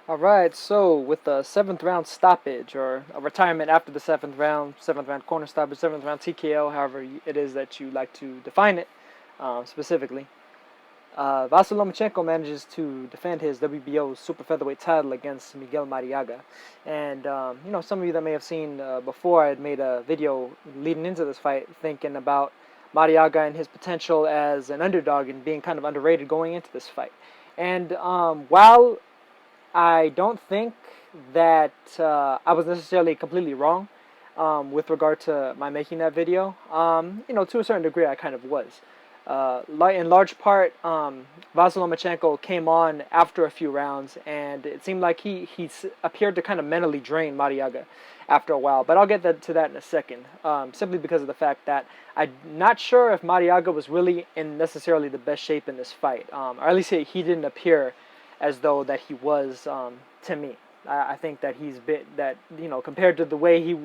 All right, so with the seventh round stoppage or a retirement after the seventh round corner stoppage, seventh round TKO, however it is that you like to define it specifically, Vasyl Lomachenko manages to defend his WBO super featherweight title against Miguel Marriaga. And, some of you that may have seen before, I had made a video leading into this fight thinking about Marriaga and his potential as an underdog and being kind of underrated going into this fight. And while I don't think that I was necessarily completely wrong with regard to my making that video. To a certain degree, I kind of was. In large part, Vasyl Lomachenko came on after a few rounds, and it seemed like he appeared to kind of mentally drain Marriaga after a while. But I'll get to that in a second, simply because of the fact that I'm not sure if Marriaga was really in necessarily the best shape in this fight, or at least he didn't appear as though that he was to me. I think that compared to the way he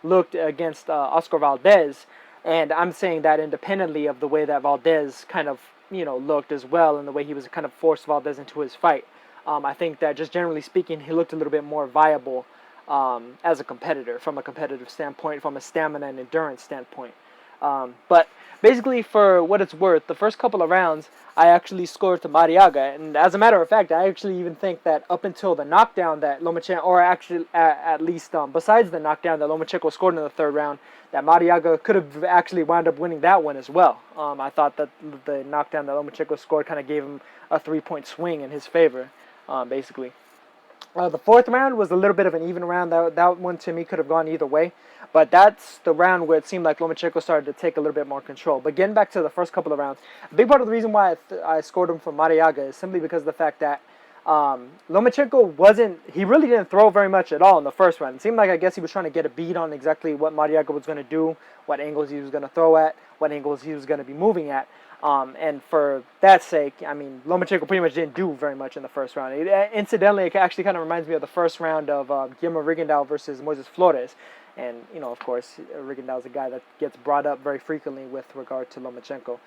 looked against Oscar Valdez, and I'm saying that independently of the way that Valdez kind of looked as well, and the way he was kind of forced Valdez into his fight. I think that just generally speaking, he looked a little bit more viable as a competitor, from a competitive standpoint, from a stamina and endurance standpoint. But basically, for what it's worth, the first couple of rounds, I actually scored to Marriaga. And as a matter of fact, I actually even think that up until the knockdown that Lomachenko, or actually at least besides the knockdown that Lomachenko scored in the third round, that Marriaga could have actually wound up winning that one as well. I thought that the knockdown that Lomachenko scored kind of gave him a 3-point swing in his favor, basically. The fourth round was a little bit of an even round. That one to me could have gone either way. But that's the round where it seemed like Lomachenko started to take a little bit more control. But getting back to the first couple of rounds, a big part of the reason why I scored him from Marriaga is simply because of the fact that Lomachenko he really didn't throw very much at all in the first round. It seemed like I guess he was trying to get a beat on exactly what Marriaga was going to do, what angles he was going to throw at, what angles he was going to be moving at. And for that sake, I mean, Lomachenko pretty much didn't do very much in the first round. Incidentally, it actually kind of reminds me of the first round of Guillermo Rigondeaux versus Moises Flores. And, of course, Rigondeaux is a guy that gets brought up very frequently with regard to Lomachenko.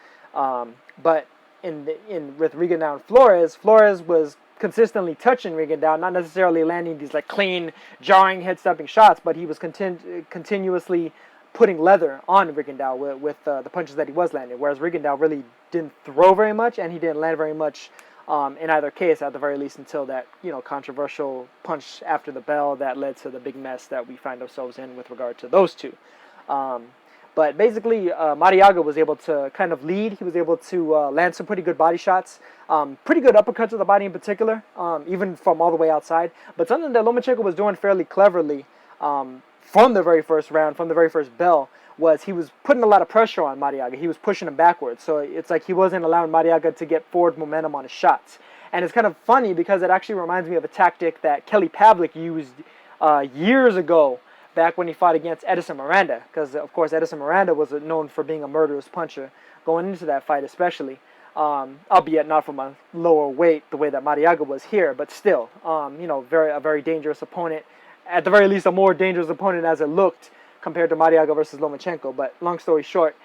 But with Rigondeaux and Flores was consistently touching Rigondeaux, not necessarily landing these like clean, jarring, head-stopping shots, but he was continuously putting leather on Rigondeaux with the punches that he was landing, whereas Rigondeaux really didn't throw very much, and he didn't land very much in either case, at the very least, until that controversial punch after the bell that led to the big mess that we find ourselves in with regard to those two. But basically, Marriaga was able to kind of lead. He was able to land some pretty good body shots, pretty good uppercuts to the body in particular, even from all the way outside. But something that Lomachenko was doing fairly cleverly from the very first round, from the very first bell, was he was putting a lot of pressure on Marriaga. He was pushing him backwards. So it's like he wasn't allowing Marriaga to get forward momentum on his shots. And it's kind of funny because it actually reminds me of a tactic that Kelly Pavlik used years ago, back when he fought against Edison Miranda. Because, of course, Edison Miranda was known for being a murderous puncher going into that fight especially. Albeit not from a lower weight the way that Marriaga was here, but still, a very dangerous opponent. At the very least, a more dangerous opponent as it looked compared to Marriaga versus Lomachenko. But long story short,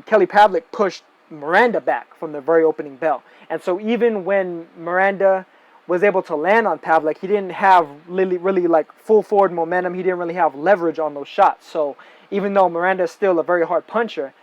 Kelly Pavlik pushed Miranda back from the very opening bell. And so even when Miranda was able to land on Pavlik, he didn't have really like full forward momentum. He didn't really have leverage on those shots. So even though Miranda is still a very hard puncher,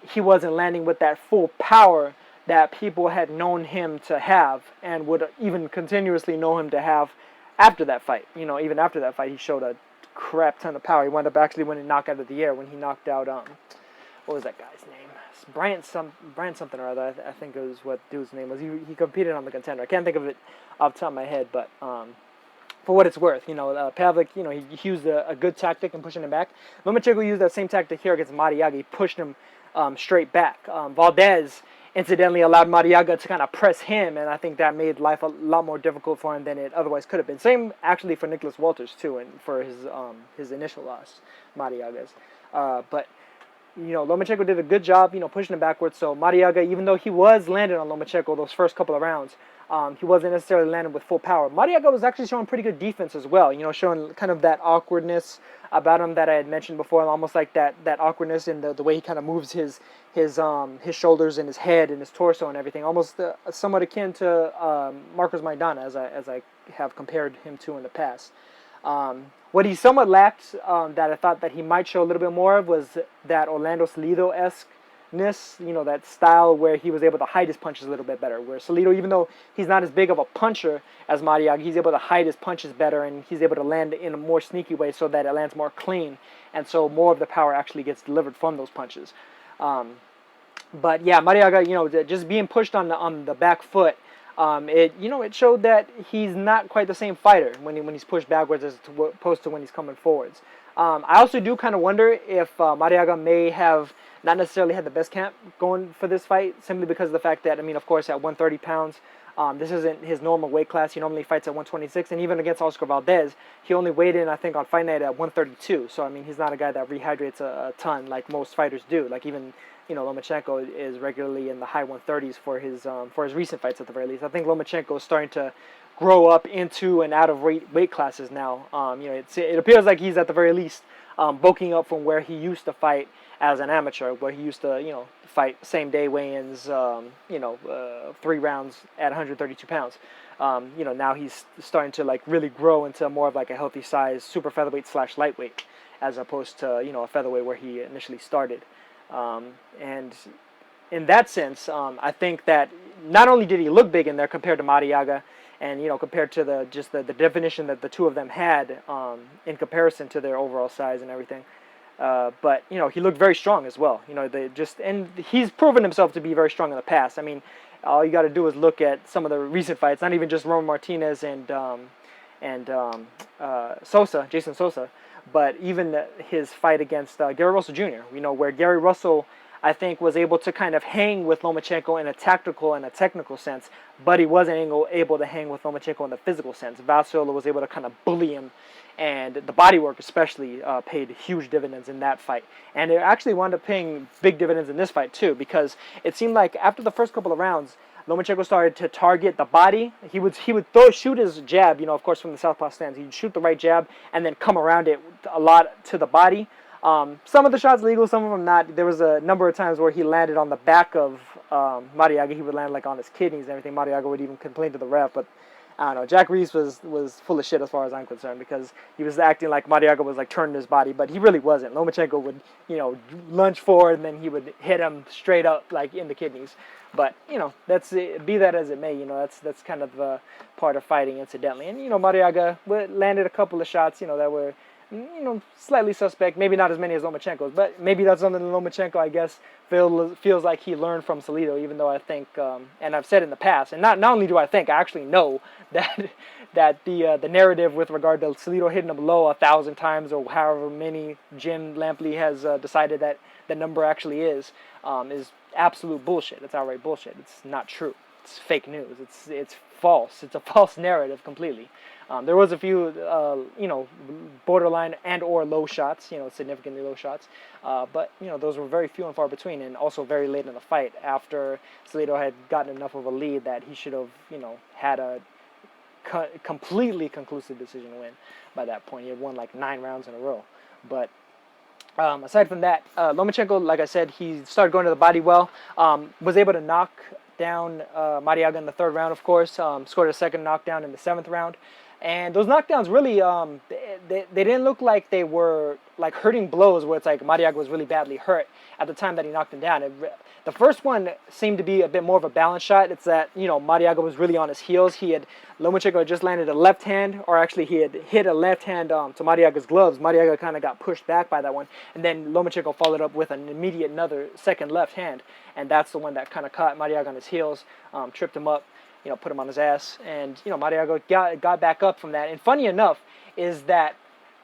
he wasn't landing with that full power that people had known him to have and would even continuously know him to have after that fight. Even after that fight, he showed a crap ton of power. He wound up actually winning knockout of the year when he knocked out what was that guy's name? Bryant something or other. I think it was what dude's name was. He competed on the Contender. I can't think of it off the top of my head, but for what it's worth, Pavlik, he used a good tactic in pushing him back. Lomachenko used that same tactic here against Marriaga. He pushed him straight back. Valdez incidentally allowed Marriaga to kind of press him, and I think that made life a lot more difficult for him than it otherwise could have been. Same actually for Nicholas Walters too, and for his initial loss, Marriaga's. But Lomachenko did a good job, pushing him backwards. So Marriaga, even though he was landing on Lomachenko those first couple of rounds, He wasn't necessarily landing with full power. Marriaga was actually showing pretty good defense as well. Showing kind of that awkwardness about him that I had mentioned before, almost like that awkwardness in the way he kind of moves his shoulders and his head and his torso and everything, almost somewhat akin to Marcos Maidana, as I have compared him to in the past. What he somewhat lacked, that I thought that he might show a little bit more of, was that Orlando Salido-esqueness, that style where he was able to hide his punches a little bit better. Where Salido, even though he's not as big of a puncher as Marriaga, he's able to hide his punches better, and he's able to land in a more sneaky way so that it lands more clean, and so more of the power actually gets delivered from those punches. But yeah, Marriaga, just being pushed on the back foot, it showed that he's not quite the same fighter when he's pushed backwards as opposed to when he's coming forwards. I also do kind of wonder if Marriaga may have not necessarily had the best camp going for this fight, simply because of the fact that, of course, at 130 pounds, this isn't his normal weight class. He normally fights at 126, and even against Oscar Valdez, he only weighed in, I think, on fight night at 132. So, he's not a guy that rehydrates a ton like most fighters do. Like even Lomachenko is regularly in the high 130s for his recent fights at the very least. I think Lomachenko is starting to grow up into and out of weight classes now. It appears like he's at the very least bulking up from where he used to fight as an amateur, where he used to fight same day weigh-ins, 3 rounds at 132 pounds. Now he's starting to like really grow into more of like a healthy size super featherweight / lightweight, as opposed to a featherweight where he initially started. And in that sense, I think that not only did he look big in there compared to Marriaga, and compared to the definition that the two of them had in comparison to their overall size and everything, but he looked very strong as well. And he's proven himself to be very strong in the past. All you got to do is look at some of the recent fights, not even just Roman Martinez and Jason Sosa, but even his fight against Gary Russell Jr., where Gary Russell, I think, was able to kind of hang with Lomachenko in a tactical and a technical sense, but he wasn't able to hang with Lomachenko in the physical sense. Vasyl was able to kind of bully him, and the bodywork especially paid huge dividends in that fight. And it actually wound up paying big dividends in this fight too, because it seemed like after the first couple of rounds, Lomachenko started to target the body. He would shoot his jab, of course, from the southpaw stance. He'd shoot the right jab and then come around it a lot to the body. Some of the shots legal, some of them not. There was a number of times where he landed on the back of Marriaga. He would land like on his kidneys and everything. Marriaga would even complain to the ref, but I don't know. Jack Reese was full of shit as far as I'm concerned, because he was acting like Marriaga was like turning his body, but he really wasn't. Lomachenko would, lunge forward and then he would hit him straight up like in the kidneys. But that's be that as it may. That's kind of part of fighting, incidentally. And Marriaga landed a couple of shots, that were slightly suspect. Maybe not as many as Lomachenko's, but maybe that's something that Lomachenko, I guess, feels like he learned from Salido. Even though I think, and I've said in the past, and not only do I think, I actually know that the narrative with regard to Salido hitting him low 1,000 times or however many Jim Lampley has decided that the number actually is absolute bullshit. It's outright bullshit. It's not true. It's fake news. It's false. It's a false narrative completely. There was a few, borderline and or low shots, significantly low shots, but those were very few and far between, and also very late in the fight after Salido had gotten enough of a lead that he should have, had a completely conclusive decision win by that point. He had won like 9 rounds in a row, but. Aside from that, Lomachenko, like I said, he started going to the body well, was able to knock down Marriaga in the 3rd round, of course, scored a second knockdown in the 7th round. And those knockdowns really, they didn't look like they were like hurting blows where it's like Marriaga was really badly hurt at the time that he knocked him down. The first one seemed to be a bit more of a balance shot. It's that, Marriaga was really on his heels. Lomachenko had just landed a left hand, or actually he had hit a left hand to Marriaga's gloves. Marriaga kind of got pushed back by that one. And then Lomachenko followed up with an immediate second left hand. And that's the one that kind of caught Marriaga on his heels, tripped him up. Put him on his ass, and Marriaga got back up from that. And funny enough is that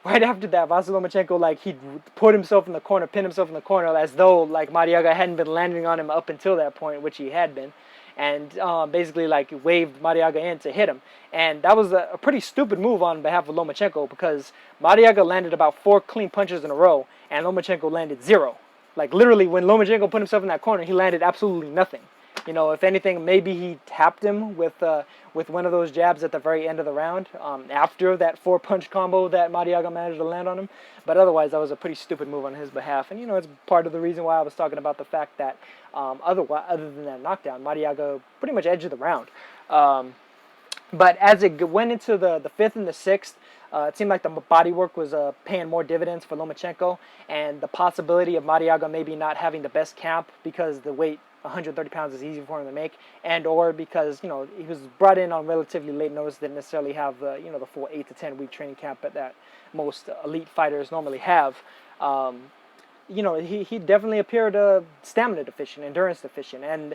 right after that, Vasyl Lomachenko, he put himself in the corner, pinned himself in the corner, as though Marriaga hadn't been landing on him up until that point, which he had been, and basically waved Marriaga in to hit him. And that was a pretty stupid move on behalf of Lomachenko, because Marriaga landed about 4 clean punches in a row, and Lomachenko landed 0. Literally, when Lomachenko put himself in that corner, he landed absolutely nothing. You know, if anything, maybe he tapped him with one of those jabs at the very end of the round, after that 4-punch combo that Marriaga managed to land on him. But otherwise, that was a pretty stupid move on his behalf. And, you know, it's part of the reason why I was talking about the fact that other than that knockdown, Marriaga pretty much edged the round. But as it went into the fifth and the sixth, it seemed like the body work was paying more dividends for Lomachenko, and the possibility of Marriaga maybe not having the best camp because the weight 130 pounds is easy for him to make, and or because, you know, he was brought in on relatively late notice, didn't necessarily have the, you know, the full 8 to 10 week training camp that most elite fighters normally have. You know, he definitely appeared stamina deficient, endurance deficient, and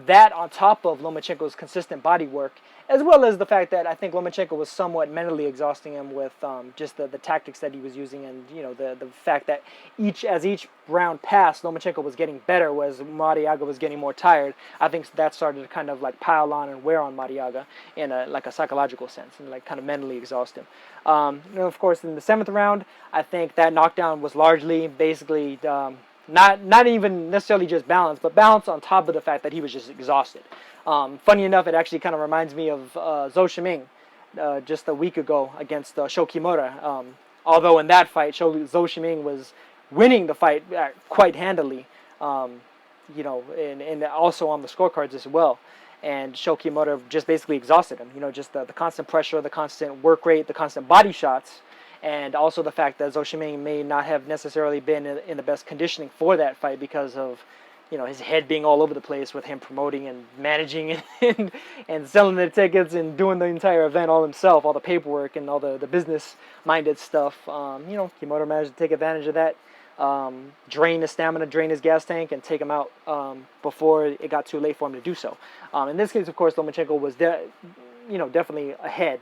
that on top of Lomachenko's consistent body work, as well as the fact that I think Lomachenko was somewhat mentally exhausting him with just the tactics that he was using, and, you know, the fact that as each round passed, Lomachenko was getting better, whereas Marriaga was getting more tired. I think that started to kind of like pile on and wear on Marriaga in a psychological sense, and like kind of mentally exhaust him. You know, of course, in the 7th round, I think that knockdown was largely basically not even necessarily just balance, but balance on top of the fact that he was just exhausted. Funny enough, it actually kind of reminds me of Zhou Shiming just a week ago against Sho Kimura. Although in that fight, Zhou Shiming was winning the fight quite handily, you know, and also on the scorecards as well. And Sho Kimura just basically exhausted him. You know, just the constant pressure, the constant work rate, the constant body shots, and also the fact that Zhou Shiming may not have necessarily been in the best conditioning for that fight because of, you know, his head being all over the place with him promoting and managing and selling the tickets and doing the entire event all himself, all the paperwork and all the business-minded stuff. You know, Kimura managed to take advantage of that, drain his stamina, drain his gas tank, and take him out before it got too late for him to do so. In this case, of course, Lomachenko was definitely ahead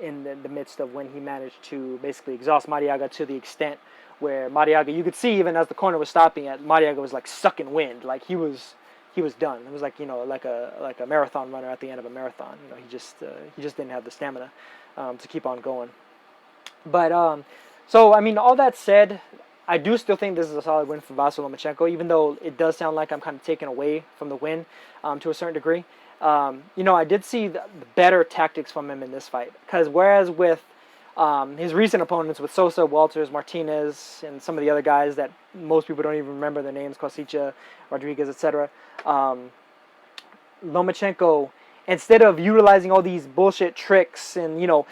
in the midst of when he managed to basically exhaust Marriaga to the extent where Marriaga, you could see even as the corner was stopping at, Marriaga was like sucking wind, like he was done. It was like, you know, like a marathon runner at the end of a marathon. You know, he just didn't have the stamina to keep on going. But so I mean, all that said, I do still think this is a solid win for Vasyl Lomachenko, even though it does sound like I'm kind of taken away from the win to a certain degree. You know, I did see the better tactics from him in this fight, because whereas with his recent opponents, with Sosa, Walters, Martinez, and some of the other guys that most people don't even remember their names, Kosica, Rodriguez, etc., Lomachenko, instead of utilizing all these bullshit tricks and, you know,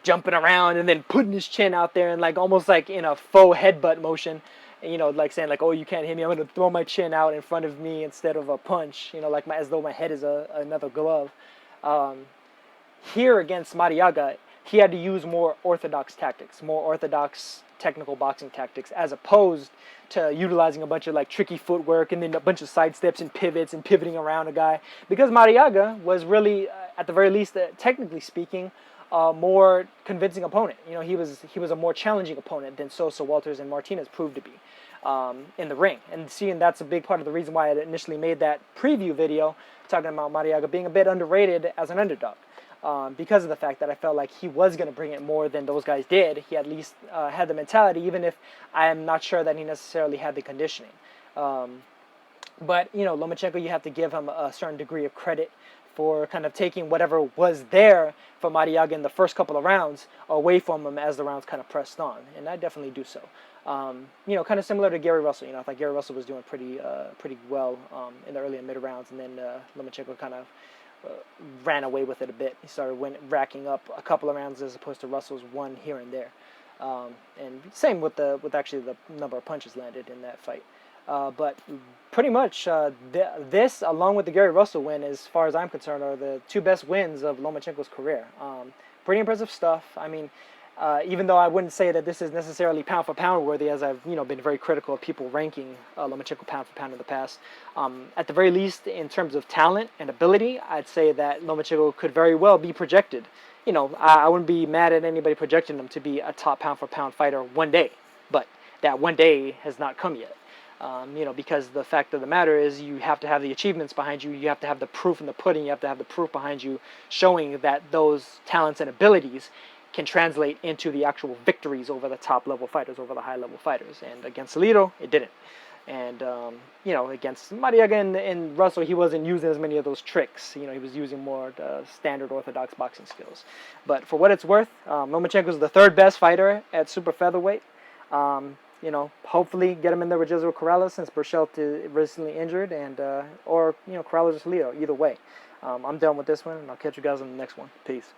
jumping around and then putting his chin out there and like almost like in a faux headbutt motion, you know, like saying like, oh, you can't hit me, I'm going to throw my chin out in front of me instead of a punch, you know, like as though my head is another glove. Here against Marriaga, he had to use more orthodox tactics, more orthodox technical boxing tactics, as opposed to utilizing a bunch of like tricky footwork and then a bunch of side steps and pivots and pivoting around a guy. Because Marriaga was really, at the very least, technically speaking, a more convincing opponent. You know, he was a more challenging opponent than Sosa, Walters, and Martinez proved to be in the ring. And seeing that's a big part of the reason why I initially made that preview video talking about Marriaga being a bit underrated as an underdog. Because of the fact that I felt like he was going to bring it more than those guys did. He at least had the mentality, even if I am not sure that he necessarily had the conditioning. But, you know, Lomachenko, you have to give him a certain degree of credit for kind of taking whatever was there for Marriaga in the first couple of rounds away from him as the rounds kind of pressed on. And I definitely do so. You know, kind of similar to Gary Russell. You know, I thought Gary Russell was doing pretty well in the early and mid rounds, and then Lomachenko kind of ran away with it a bit. He started racking up a couple of rounds as opposed to Russell's one here and there. And same with actually the number of punches landed in that fight. But pretty much this, along with the Gary Russell win, as far as I'm concerned, are the two best wins of Lomachenko's career. Pretty impressive stuff. I mean, even though I wouldn't say that this is necessarily pound for pound worthy, as I've been very critical of people ranking Lomachenko pound for pound in the past. At the very least, in terms of talent and ability, I'd say that Lomachenko could very well be projected. You know, I wouldn't be mad at anybody projecting him to be a top pound for pound fighter one day, but that one day has not come yet. You know, because the fact of the matter is you have to have the achievements behind you. You have to have the proof in the pudding. You have to have the proof behind you showing that those talents and abilities can translate into the actual victories over the top level fighters, over the high level fighters. And against Alito, it didn't. And, against Marriaga and Russell, he wasn't using as many of those tricks. He was using more standard orthodox boxing skills. But for what it's worth, Lomachenko is the third best fighter at super featherweight. Hopefully get him in there with Jesús Corrales since Burchelt is recently injured, and or Corrales or Salido. Either way, I'm done with this one, and I'll catch you guys on the next one. Peace.